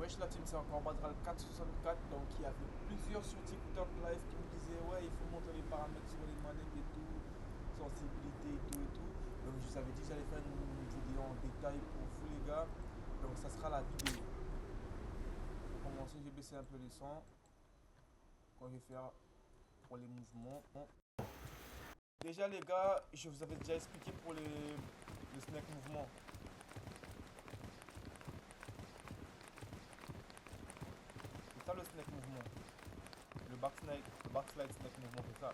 Wesh la team, c'est encore Badral 464. Donc il y avait plusieurs sur TikTok live qui me disaient ouais, il faut montrer les paramètres sur les manettes et tout, sensibilité et tout et tout. Donc je vous avais dit que j'allais faire une vidéo en détail pour vous les gars. Donc ça sera la vidéo. Pour commencer, j'ai baissé un peu les sons quand je vais faire pour les mouvements. Bon. Déjà les gars, je vous avais déjà expliqué pour le snack mouvement. C'est ça le snack mouvement. Le backslide snack mouvement, c'est ça.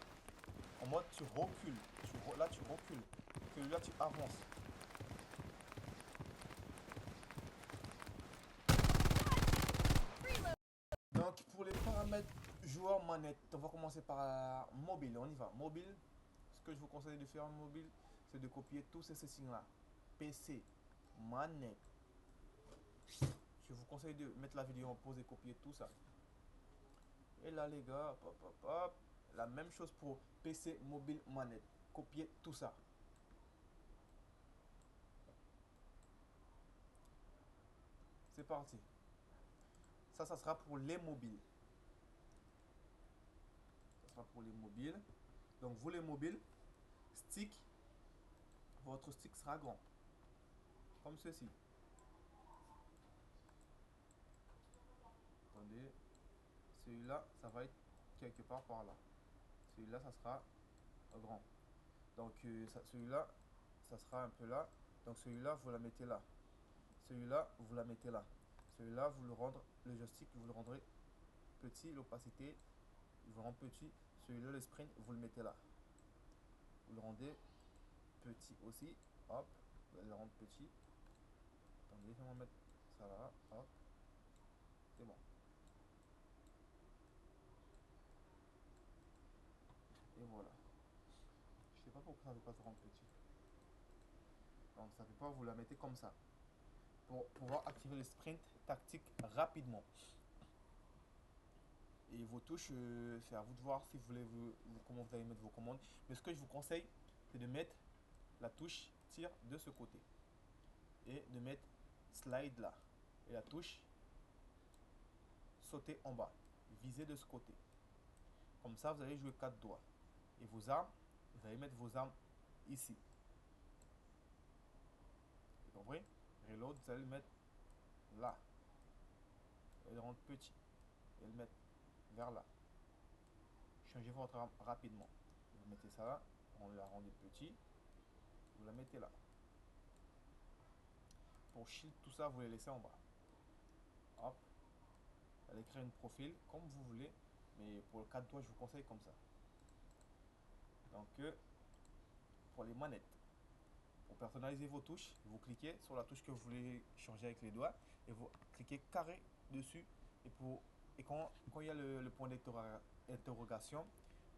En mode tu recules. Là tu recules. Celui-là tu avances. Donc pour les paramètres joueur manette, on va commencer par mobile. On y va. Mobile, ce que je vous conseille de faire en mobile, c'est de copier tous ces settings-là. PC, manette. Je vous conseille de mettre la vidéo en pause et copier tout ça. Et là les gars, hop, hop, hop, hop. La même chose pour PC, mobile, manette. Copier tout ça. C'est parti. Ça sera pour les mobiles. Ça sera pour les mobiles. Donc vous les mobiles, stick, votre stick sera grand. Comme ceci. Attendez. Celui-là, ça va être quelque part par là. Celui-là, ça sera grand. Donc celui-là, ça sera un peu là. Donc celui-là, vous la mettez là. Celui-là, vous la mettez là. Celui-là, vous le rendrez, le joystick, vous le rendrez petit. L'opacité, vous le rend petit. Celui-là, le sprint, vous le mettez là. Vous le rendez petit aussi. Hop, vous allez le rendre petit. Attendez, je vais mettre ça là. Hop, c'est bon. Et voilà. Je sais pas pourquoi ça ne veut pas se rendre petit. Donc ça ne fait pas, vous la mettez comme ça. Pour pouvoir activer le sprint tactique rapidement. Et vos touches, c'est à vous de voir si vous voulez comment vous allez mettre vos commandes. Mais ce que je vous conseille, c'est de mettre la touche tir de ce côté. Et de mettre slide là. Et la touche sauter en bas. Viser de ce côté. Comme ça, vous allez jouer 4 doigts. Et vos armes, vous allez mettre vos armes ici. Vous comprenez? Reload, vous allez le mettre là. Et le rendre petit. Et le mettre vers là. Changez votre arme rapidement. Vous mettez ça là, on la rendez petit. Vous la mettez là. Pour shield, tout ça, vous les laissez en bas. Hop. Vous allez créer un profil comme vous voulez. Mais pour le 4 doigts, je vous conseille comme ça. Donc, pour les manettes, pour personnaliser vos touches, vous cliquez sur la touche que vous voulez changer avec les doigts. Et vous cliquez carré dessus. Et quand il y a le point d'interrogation,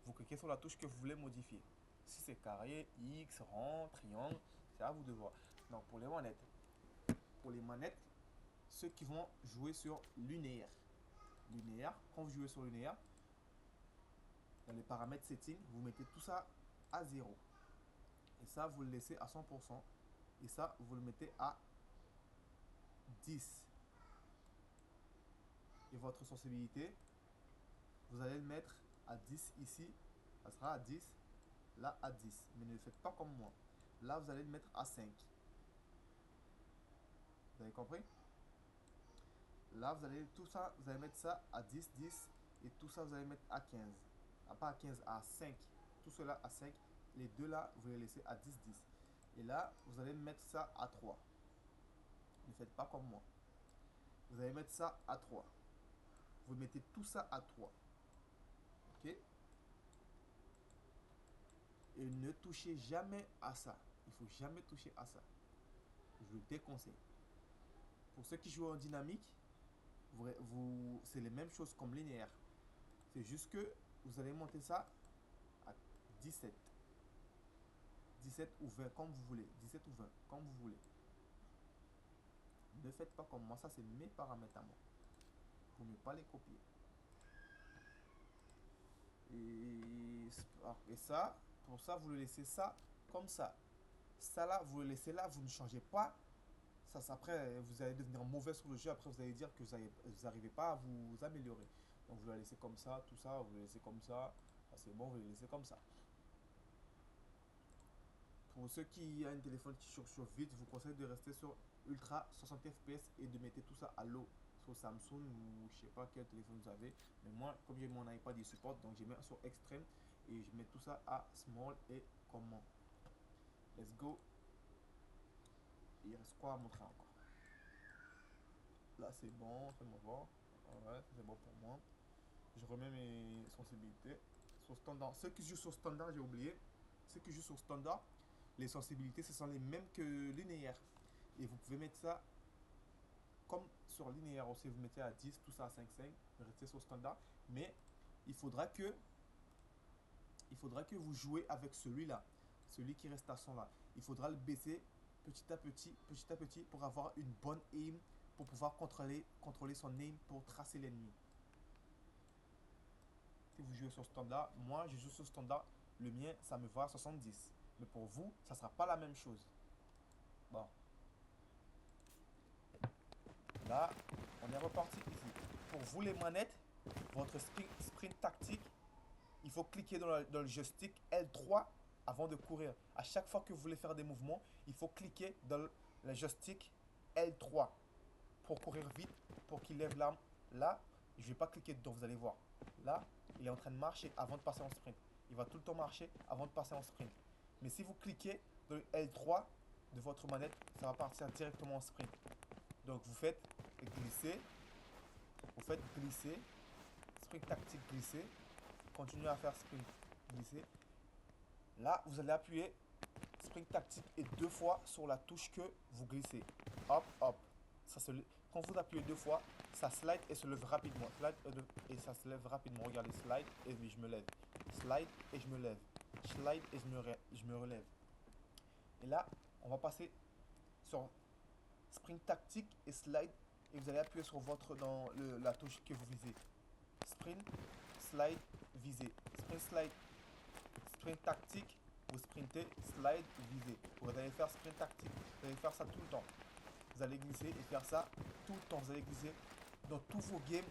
vous cliquez sur la touche que vous voulez modifier. Si c'est carré, X, rond, triangle, c'est à vous de voir. Donc pour les manettes, ceux qui vont jouer sur linéaire. Quand vous jouez sur linéaire, dans les paramètres settings, vous mettez tout ça à 0. Et ça, vous le laissez à 100%. Et ça, vous le mettez à 10. Et votre sensibilité, vous allez le mettre à 10 ici. Ça sera à 10. Là, à 10. Mais ne le faites pas comme moi. Là, vous allez le mettre à 5. Vous avez compris? Là, vous allez tout ça, vous allez mettre ça à 10, 10. Et tout ça, vous allez mettre à 15. Pas à 15, à 5. Tout cela à 5. Les deux là, vous les laissez à 10, 10. Et là, vous allez mettre ça à 3. Ne faites pas comme moi. Vous allez mettre ça à 3. Vous mettez tout ça à 3. Ok? Et ne touchez jamais à ça. Il ne faut jamais toucher à ça. Je le déconseille. Pour ceux qui jouent en dynamique, c'est les mêmes choses comme linéaire. C'est juste que vous allez monter ça à 17. 17 ou 20, comme vous voulez. 17 ou 20, comme vous voulez. Ne faites pas comme moi. Ça, c'est mes paramètres à moi. Vous ne pouvez pas les copier. Et ça, pour ça, vous le laissez ça comme ça. Ça là, vous le laissez là. Vous ne changez pas Ça, après, vous allez devenir mauvais sur le jeu. Après, vous allez dire que vous n'arrivez pas à vous améliorer. Donc, vous la laissez comme ça, tout ça, vous la laissez comme ça. Ah, c'est bon, vous la laissez comme ça. Pour ceux qui ont un téléphone qui surchauffe vite, je vous conseille de rester sur Ultra 60 fps et de mettre tout ça à l'eau sur Samsung ou je sais pas quel téléphone vous avez. Mais moi, comme j'ai mon iPad, il supporte, donc je mets sur extrême et je mets tout ça à small et comment. Let's go. Il reste quoi à montrer encore? Là, c'est bon, fais-moi voir. Ouais, c'est bon pour moi. Je remets mes sensibilités sur standard. Ceux qui jouent sur standard, j'ai oublié. Ceux qui jouent sur standard, les sensibilités, ce sont les mêmes que linéaire. Et vous pouvez mettre ça comme sur linéaire aussi. Vous mettez à 10, tout ça à 5,5. Restez sur standard. Mais il faudra que, vous jouez avec celui-là. Celui qui reste à 100 là. Il faudra le baisser petit à petit pour avoir une bonne aim, pour pouvoir contrôler son aim pour tracer l'ennemi. Si vous jouez sur standard, moi je joue sur standard, le mien ça me va à 70. Mais pour vous, ça ne sera pas la même chose. Bon. Là, on est reparti ici. Pour vous les manettes, votre sprint tactique, il faut cliquer dans le joystick L3 avant de courir. À chaque fois que vous voulez faire des mouvements, il faut cliquer dans le joystick L3 pour courir vite, pour qu'il lève l'arme. Là, je ne vais pas cliquer dedans, vous allez voir. Là, il est en train de marcher avant de passer en sprint. Il va tout le temps marcher avant de passer en sprint. Mais si vous cliquez dans le L3 de votre manette, ça va partir directement en sprint. Donc vous faites glisser, sprint tactique glisser, continuez à faire sprint glisser. Là, vous allez appuyer sprint tactique et 2 fois sur la touche que vous glissez. Hop, hop. Quand vous appuyez 2 fois, ça slide et se lève rapidement. Slide et ça se lève rapidement. Regardez, slide et je me lève. Slide et je me lève. Slide et je me relève. Et là, on va passer sur sprint tactique et slide. Et vous allez appuyer sur la touche que vous visez. Sprint, slide, viser. Sprint, slide, sprint tactique. Vous sprintez, slide, viser. Vous allez faire sprint tactique. Vous allez faire ça tout le temps. Vous allez glisser et faire ça tout le temps. Vous allez glisser dans tous vos games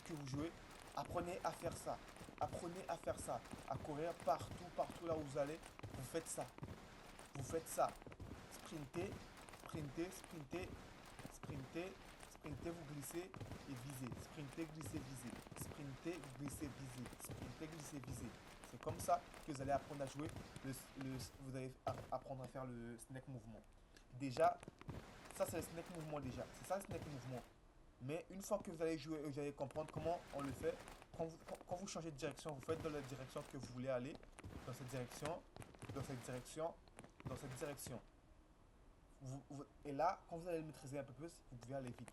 que vous jouez. Apprenez à faire ça. Apprenez à faire ça. À courir partout là où vous allez. Vous faites ça. Vous faites ça. Sprintez, sprintez, sprintez, sprintez, sprintez, vous glissez et visez. Sprintez, glissez, visez. Sprintez, glissez, visez. Sprintez, glissez, visez. C'est comme ça que vous allez apprendre à jouer. Vous allez apprendre à faire le snake mouvement. Déjà, ça c'est le snake mouvement déjà. C'est ça le snake mouvement. Mais une fois que vous allez jouer, vous allez comprendre comment on le fait. Quand vous changez de direction, vous faites dans la direction que vous voulez aller. Dans cette direction, dans cette direction, dans cette direction. Et là, quand vous allez le maîtriser un peu plus, vous pouvez aller vite.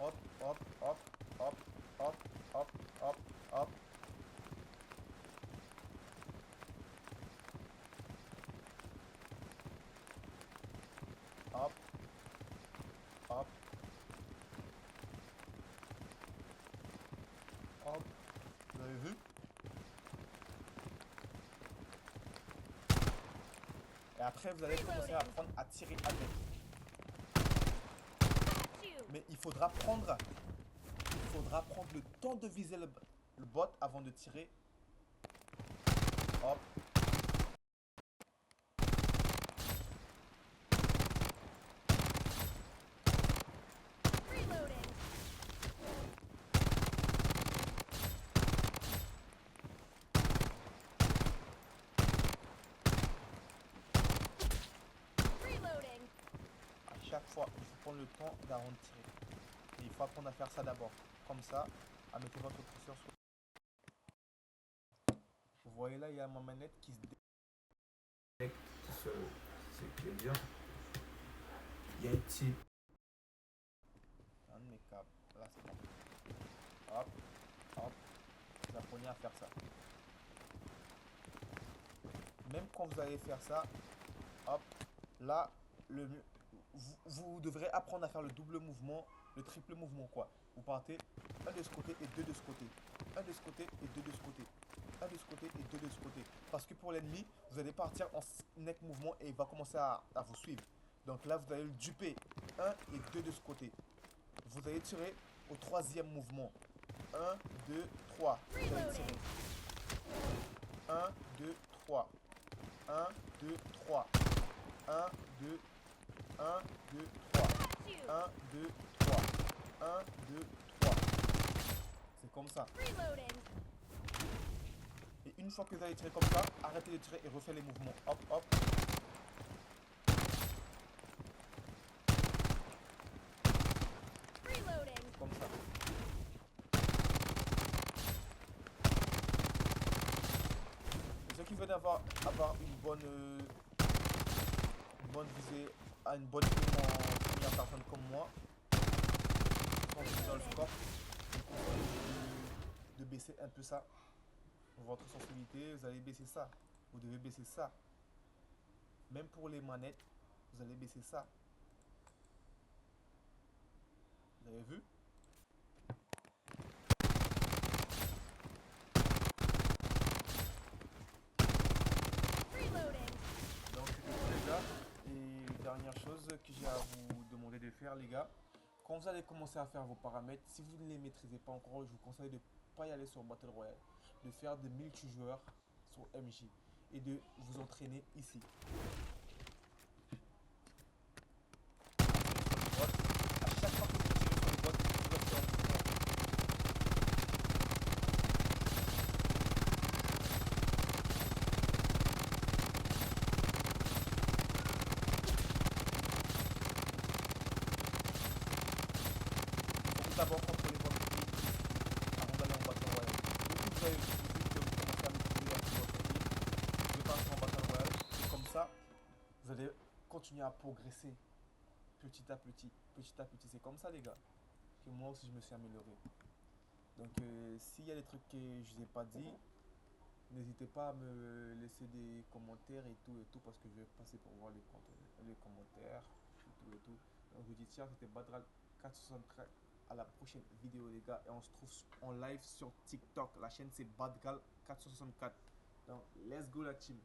Hop, hop, hop, hop, hop, hop, hop, hop. Hop, hop, hop. Vous avez vu? Et après, vous allez commencer à apprendre à tirer avec. Mais il faudra prendre le temps de viser le bot avant de tirer. Hop. Chaque fois, il faut prendre le temps d'avant de tirer. Et il faut apprendre à faire ça d'abord. Comme ça, à mettre votre curseur sur. Vous voyez là, il y a ma manette qui se déconnecte. C'est qui est bien. Il y a un petit. Un de mes câbles. Là, c'est bon. Hop, hop. Vous apprenez à faire ça. Même quand vous allez faire ça, hop, là, vous devrez apprendre à faire le double mouvement, le triple mouvement quoi. Vous partez un de ce côté et deux de ce côté. Un de ce côté et deux de ce côté. Un de ce côté et deux de ce côté. Parce que pour l'ennemi, vous allez partir en neck mouvement et il va commencer à vous suivre. Donc là, vous allez le duper. 1 et 2 de ce côté. Vous allez tirer au troisième mouvement. 1, 2, 3. Vous allez tirer. 1, 2, 3. 1, 2, 3. 1, 2, 1, 2, 3. 1, 2, 3. 1, 2, 3. C'est comme ça. Et une fois que vous allez tirer comme ça, arrêtez de tirer et refaites les mouvements. Hop, hop. Comme ça. Et ceux qui veulent avoir une bonne visée, à une bonne vue en première personne comme moi, quand vous êtes dans le scope, je vous conseille de baisser un peu ça. Votre sensibilité, vous allez baisser ça. Vous devez baisser ça. Même pour les manettes, vous allez baisser ça. Vous avez vu? Donc c'est tout les gars. Et dernière chose que j'ai à vous demander de faire les gars. Quand vous allez commencer à faire vos paramètres, si vous ne les maîtrisez pas encore, je vous conseille de ne pas y aller sur Battle Royale. De faire de multijoueurs sur MJ. Et de vous entraîner ici. À chaque fois que vous tirez sur les bots, vous doivez faire un mouvement. Donc d'abord contrôler votre équipe avant d'aller en Battle Royale. Donc vous avez vu que vous commencez à maîtriser un peu votre équipe. Vous passez en Battle Royale. Et comme ça, vous allez continuer à progresser petit à petit. Petit à petit. C'est comme ça les gars que moi aussi je me suis amélioré. Donc s'il y a des trucs que je ne vous ai pas dit, n'hésitez pas à me laisser des commentaires et tout, parce que je vais passer pour voir les commentaires et tout. Donc je vous dis tiens, c'était Badral 463. À la prochaine vidéo les gars, et on se trouve en live sur TikTok. La chaîne c'est Badgal 464. Donc let's go la team.